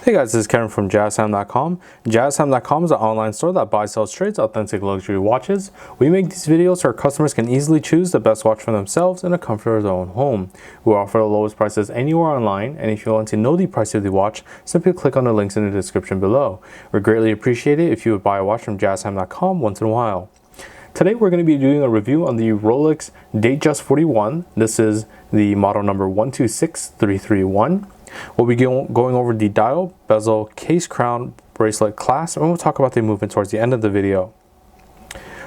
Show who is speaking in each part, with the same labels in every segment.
Speaker 1: Hey guys, this is Kevin from jazzham.com. Jazzham.com is an online store that buys, sells, trades authentic luxury watches. We make these videos so our customers can easily choose the best watch for themselves in the comfort of their own home. We offer the lowest prices anywhere online, and if you want to know the price of the watch, simply click on the links in the description below. We greatly appreciate it if you would buy a watch from jazzham.com once in a while. Today we're going to be doing a review on the Rolex Datejust 41. This is the model number 126331. We'll be going over the dial, bezel, case, crown, bracelet, clasp, and we'll talk about the movement towards the end of the video.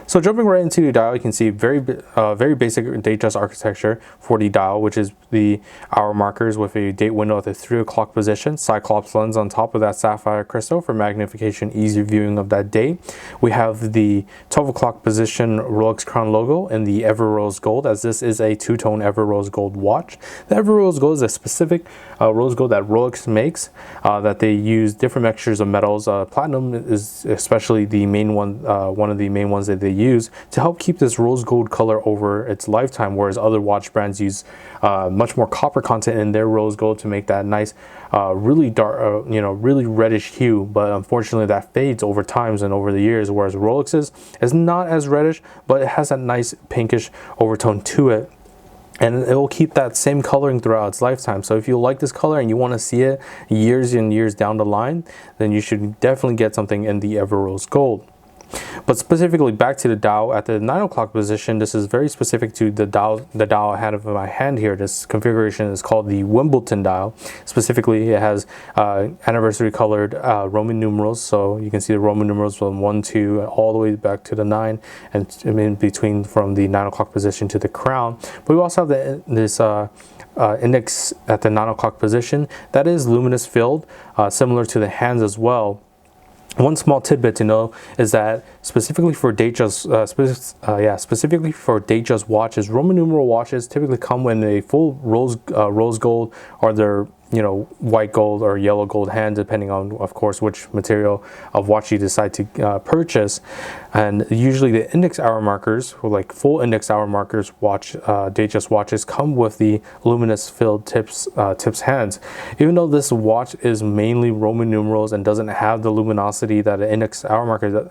Speaker 1: So jumping right into the dial, you can see very basic Datejust architecture for the dial, which is the hour markers with a date window at the 3 o'clock position, Cyclops lens on top of that sapphire crystal for magnification, easy viewing of that date. We have the 12 o'clock position Rolex crown logo in the Ever Rose Gold, as this is a two-tone Ever Rose Gold watch. The Ever Rose Gold is a specific rose gold that Rolex makes, that they use different mixtures of metals. Platinum is especially the main one, one of the main ones that they use to help keep this rose gold color over its lifetime, whereas other watch brands use much more copper content in their rose gold to make that nice really dark, really reddish hue, but unfortunately that fades over times and over the years, whereas Rolex's is not as reddish, but it has that nice pinkish overtone to it, and it will keep that same coloring throughout its lifetime. So if you like this color and you want to see it years and years down the line, then you should definitely get something in the Ever Rose Gold. But specifically back to the dial at the 9 o'clock position, this is very specific to the dial I had in my hand here. This configuration is called the Wimbledon Dial. Specifically, it has anniversary colored Roman numerals, so you can see the Roman numerals from 1, 2, all the way back to the 9, and in between from the 9 o'clock position to the crown. But we also have this index at the 9 o'clock position that is luminous filled, similar to the hands as well. One small tidbit to know is that specifically for Datejust watches, Roman numeral watches typically come in a full rose gold, or their white gold or yellow gold hand, depending on, of course, which material of watch you decide to purchase. And usually the index hour markers, or like full index hour markers Datejust watches, come with the luminous filled tips hands. Even though this watch is mainly Roman numerals and doesn't have the luminosity that the index hour markers do,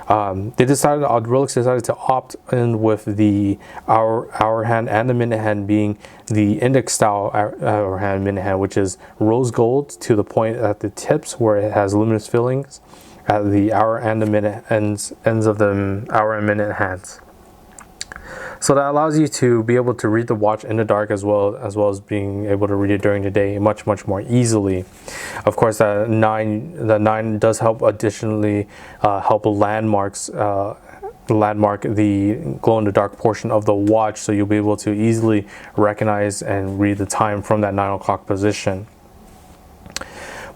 Speaker 1: Rolex decided to opt in with the hour hand and the minute hand being the index style hour hand, minute hand, which is rose gold to the point at the tips where it has luminous fillings at the hour and the minute ends of the hour and minute hands. So that allows you to be able to read the watch in the dark as well as being able to read it during the day much more easily. Of course, the 9 does help additionally help landmark the glow in the dark portion of the watch, so you'll be able to easily recognize and read the time from that 9 o'clock position.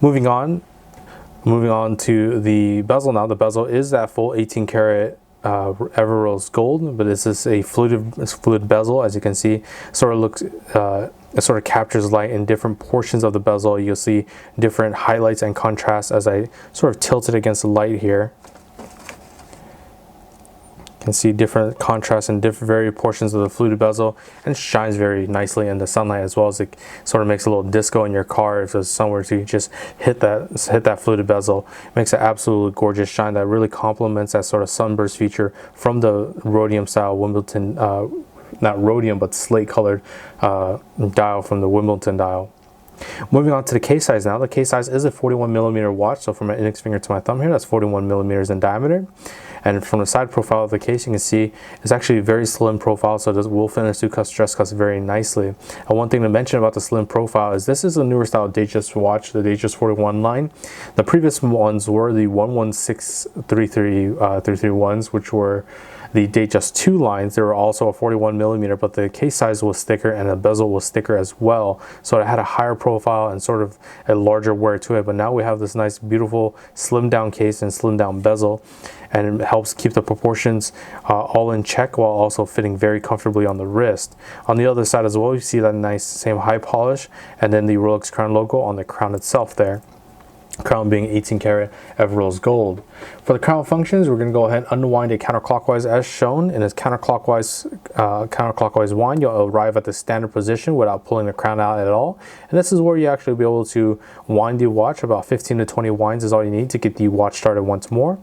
Speaker 1: Moving on to the bezel now. The bezel is that full 18 karat Ever Rose Gold, but this is a fluted bezel. As you can see, it sort of captures light in different portions of the bezel. You'll see different highlights and contrasts as I sort of tilt it against the light here. You can see different contrasts in different portions of the fluted bezel, and it shines very nicely in the sunlight, as well as it sort of makes a little disco in your car if there's somewhere to just hit that fluted bezel. It makes an absolutely gorgeous shine that really complements that sort of sunburst feature from the rhodium style Wimbledon, not rhodium but slate colored dial from the Wimbledon dial. Moving on to the case size now. The case size is a 41mm watch, so from my index finger to my thumb here, that's 41mm in diameter. And from the side profile of the case, you can see it's actually a very slim profile, so this will fit in a suit cuff, dress cuff very nicely. And one thing to mention about the slim profile is this is a newer style Datejust watch, the Datejust 41 line. The previous ones were the 11633s, which were the Datejust 2 lines. They were also a 41mm, but the case size was thicker and the bezel was thicker as well, so it had a higher profile and sort of a larger wear to it. But now we have this nice beautiful slim down case and slim down bezel, and it helps keep the proportions all in check while also fitting very comfortably on the wrist. On the other side as well, you see that nice same high polish and then the Rolex crown logo on the crown itself there. crown being 18 karat Everose gold. For the crown functions, we're going to go ahead and unwind it counterclockwise as shown. In a counterclockwise wind, you'll arrive at the standard position without pulling the crown out at all. And this is where you actually be able to wind the watch. About 15 to 20 winds is all you need to get the watch started once more.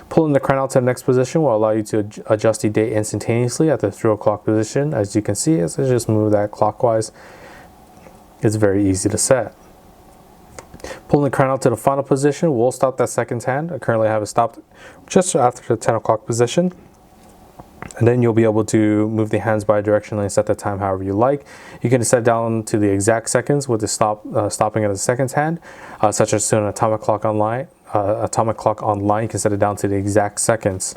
Speaker 1: Pulling the crown out to the next position will allow you to adjust the date instantaneously at the 3 o'clock position. As you can see, as I just move that clockwise, it's very easy to set. Pulling the crown out to the final position, we'll stop that second hand. I currently have it stopped just after the 10 o'clock position. And then you'll be able to move the hands bidirectionally and set the time however you like. You can set down to the exact seconds with the stopping of the second hand, such as to an atomic clock online. You can set it down to the exact seconds.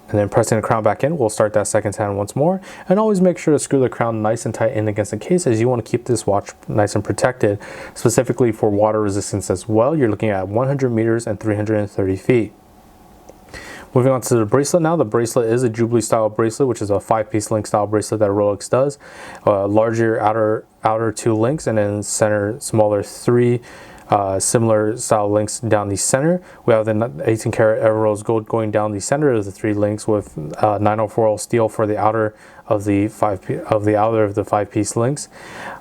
Speaker 1: And then pressing the crown back in, we'll start that second hand once more. And always make sure to screw the crown nice and tight in against the case, as you want to keep this watch nice and protected, specifically for water resistance as well. You're looking at 100 meters and 330 feet. Moving on to the bracelet now. The bracelet is a Jubilee style bracelet, which is a 5-piece link style bracelet that Rolex does. Larger outer 2 links, and then center smaller 3 similar style links down the center. We have the 18 karat Everose gold going down the center of the 3 links, with 904 steel for the outer of the 5-piece links.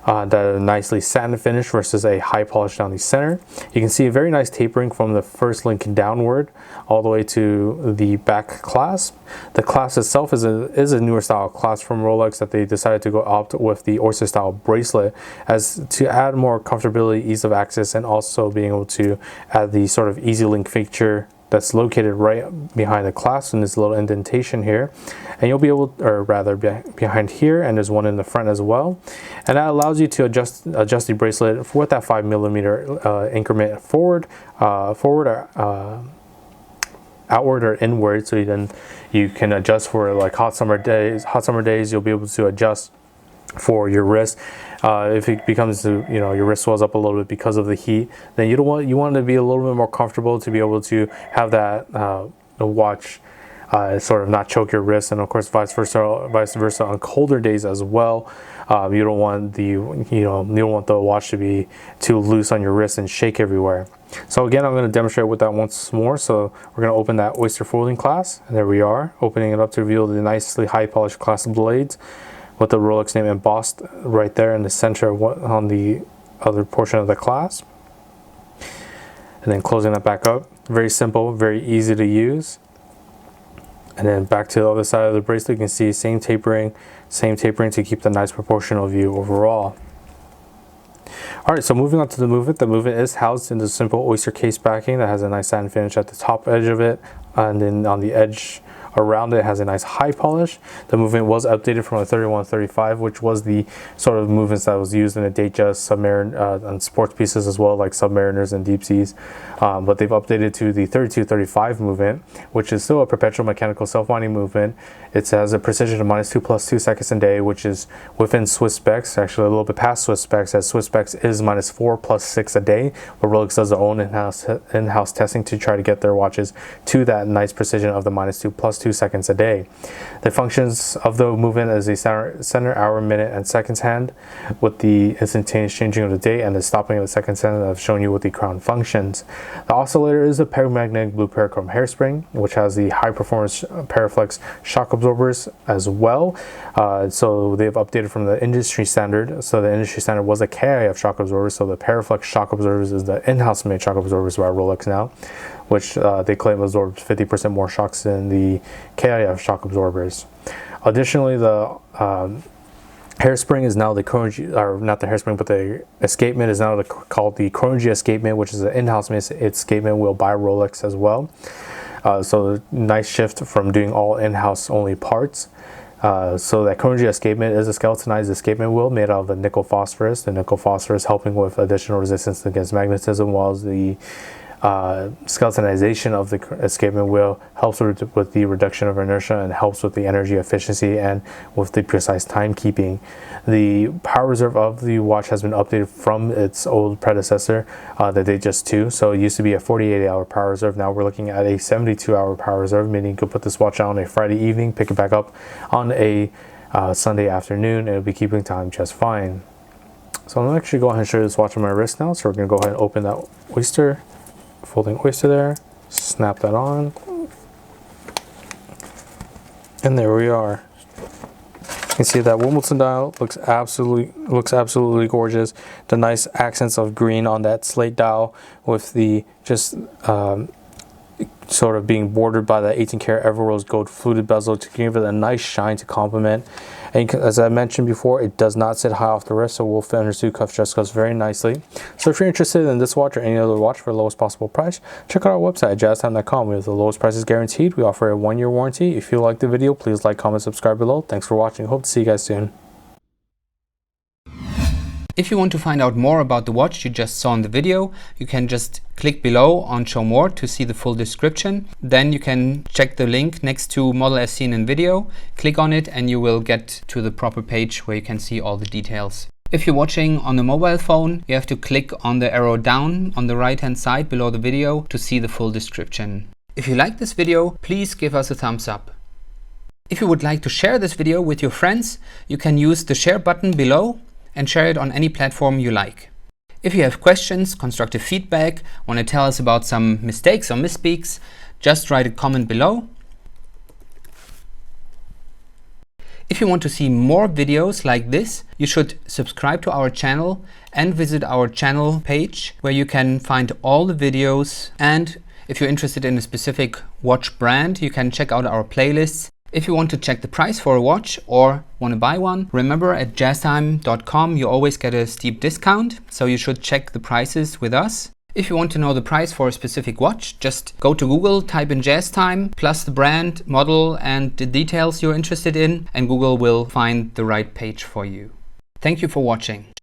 Speaker 1: That nicely satin finish versus a high polish down the center. You can see a very nice tapering from the first link downward all the way to the back clasp. The clasp itself is a newer style clasp from Rolex that they decided to go opt with the oyster style bracelet, as to add more comfortability, ease of access, and also being able to add the sort of easy link feature that's located right behind the clasp in this little indentation here. And you'll be able, or rather behind here, and there's one in the front as well. And that allows you to adjust the bracelet with that 5mm increment forward, outward or inward, so then you can adjust for like hot summer days. You'll be able to adjust for your wrist. If it becomes, your wrist swells up a little bit because of the heat, then you want to be a little bit more comfortable to be able to have that watch sort of not choke your wrist, and of course vice versa on colder days as well. You don't want the watch to be too loose on your wrist and shake everywhere. So again, I'm going to demonstrate with that once more. So we're going to open that oyster folding clasp, and there we are, opening it up to reveal the nicely high polished clasp blades with the Rolex name embossed right there in the center on the other portion of the clasp. And then closing that back up. Very simple, very easy to use. And then back to the other side of the bracelet, you can see same tapering to keep the nice proportional view overall. Alright, so moving on to the movement. The movement is housed in the simple oyster case backing that has a nice satin finish at the top edge of it, and then on the edge around it has a nice high polish. The movement was updated from a 3135, which was the sort of movements that was used in the Datejust, Submariner, and sports pieces as well, like Submariners and Deep Seas. But they've updated to the 3235 movement, which is still a perpetual mechanical self-winding movement. It has a precision of -2 + 2 seconds a day, which is within Swiss specs, actually a little bit past Swiss specs, as Swiss specs is -4 + 6 a day, but Rolex does their own in-house testing to try to get their watches to that nice precision of the -2 + 2 seconds a day. The functions of the movement is a center, hour, minute, and seconds hand, with the instantaneous changing of the date and the stopping of the seconds hand that I've shown you with the crown functions. The oscillator is a paramagnetic blue parachrome hairspring, which has the high performance Paraflex shock absorbers as well. So they've updated from the industry standard. So the industry standard was a KIF shock absorber, so the Paraflex shock absorbers is the in-house made shock absorbers by Rolex now, which they claim absorbs 50% more shocks than the KIF shock absorbers. Additionally, the hairspring is now the Chronology, or not the hairspring, but the escapement is now called the Chronology escapement, which is an in-house made escapement wheel by Rolex as well. So nice shift from doing all in-house only parts. So that Chronology escapement is a skeletonized escapement wheel made out of the nickel phosphorus. The nickel phosphorus helping with additional resistance against magnetism, while the skeletonization of the escapement wheel helps with the reduction of inertia and helps with the energy efficiency and with the precise timekeeping. The power reserve of the watch has been updated from its old predecessor, the Datejust 2. So it used to be a 48-hour power reserve. Now we're looking at a 72-hour power reserve, meaning you could put this watch on a Friday evening, pick it back up on a Sunday afternoon, and it'll be keeping time just fine. So I'm going to actually go ahead and show you this watch on my wrist now. So we're going to go ahead and open that oyster, folding oyster there, snap that on. And there we are. You can see that Wimbledon dial looks absolutely gorgeous. The nice accents of green on that slate dial with the just sort of being bordered by the 18-karat Everrose gold fluted bezel to give it a nice shine to complement. And as I mentioned before, it does not sit high off the wrist, so will fit under suit cuffs, dress cuffs very nicely. So if you're interested in this watch or any other watch for the lowest possible price, check out our website at jazztime.com. We have the lowest prices guaranteed. We offer a 1-year warranty. If you like the video, please like, comment, subscribe below. Thanks for watching. Hope to see you guys soon.
Speaker 2: If you want to find out more about the watch you just saw in the video, you can just click below on Show More to see the full description. Then you can check the link next to model as seen in video, click on it and you will get to the proper page where you can see all the details. If you're watching on a mobile phone, you have to click on the arrow down on the right hand side below the video to see the full description. If you like this video, please give us a thumbs up. If you would like to share this video with your friends, you can use the share button below and share it on any platform you like. If you have questions, constructive feedback, want to tell us about some mistakes or misspeaks, just write a comment below. If you want to see more videos like this, you should subscribe to our channel and visit our channel page where you can find all the videos. And if you're interested in a specific watch brand, you can check out our playlists. If you want to check the price for a watch or want to buy one, remember at jazztime.com you always get a steep discount, so you should check the prices with us. If you want to know the price for a specific watch, just go to Google, type in JazzTime, plus the brand, model and the details you're interested in, and Google will find the right page for you. Thank you for watching.